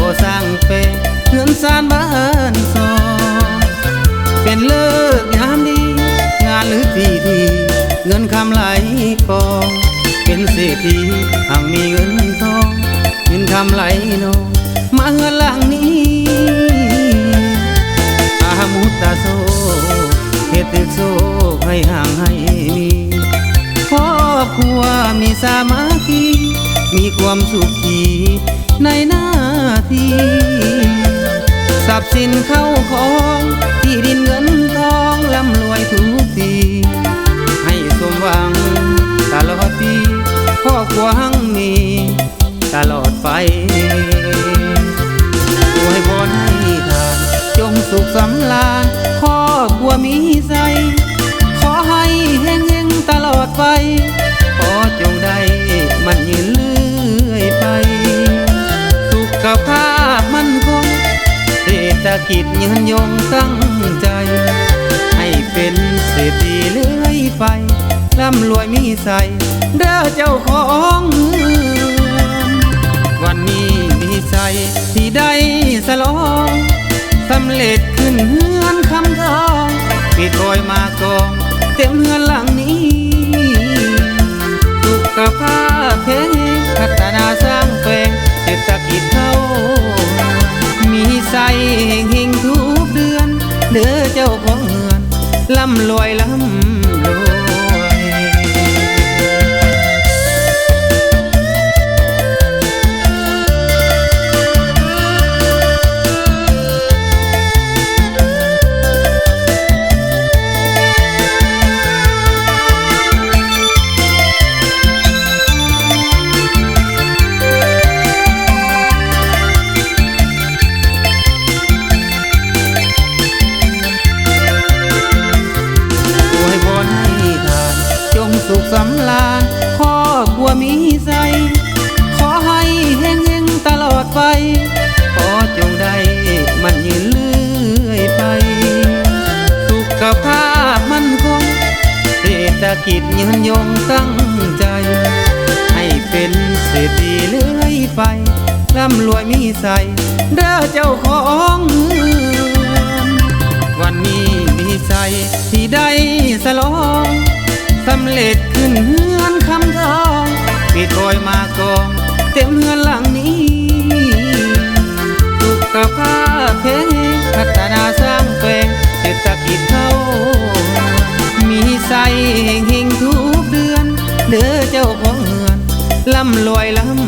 ก่อสร้างแปลงเฮือนซานบ้านซอเป็นเลิกยามดีงานหรือที่ดีเงินคำไหลกองเป็นเศรษฐีหากมีเงินทองเงินคำไหลนองมาเงินหลังนี้อามุตตาโซเหตุตึกโซให้ห่างให้มีครอบครัวมีสามัคคีมีความสุขีในหน้าที่ทรัพย์สินเข้าของที่ดินเงินทองร่ำรวยทุกทีให้สมหวังตลอดปีครอบครัวหั่งมีตลอดไปอวยพรให้ทานจงสุขสำราญครอบครัวมีใจขอให้เฮงเฮงตลอดไปขอจงได้มันยืนเรื่อยไปสุขภาพมั่นคงเศรษฐกิจยืนยงตั้งใจให้เป็นเศรษฐีเรื่อยไปร่ำรวยมีใสเด้อเจ้าของเมืองวันนี้ดีใจที่ได้สลองสำเร็จขึ้นเฮือนคำทองปิดรอยมากองเต็มเฮือนหลังนี้สุขภาพแข็งพัฒนาสร้างแปลงเศรษฐกิจเข้ามีใสเฮงเฮงทุกเดือนเด้อเจ้าของเฮือนร่ำรวยร่ำรวยสุขสำราญครอบครัวมีใจขอให้เฮงเฮงตลอดไปขอจงได้มันยืนเรื่อยไปสุขภาพมั่นคงเศรษฐกิจยืนยงตั้งใจให้เป็นเศรษฐีเรื่อยไปร่ำรวยมีใสเด้อเจ้าของเมืองวันนี้ดีใจที่ได้สลองสำเร็จขึ้นเฮือนคำทองปิดรอยมากองเต็มเฮือนหลังนี้สุขภาพแข็งพัฒนาสร้างแปลงเศรษฐกิจเข้ามีใสเฮงเฮงทุกเดือนเด้อเจ้าของเฮือนร่ำรวยร่ำ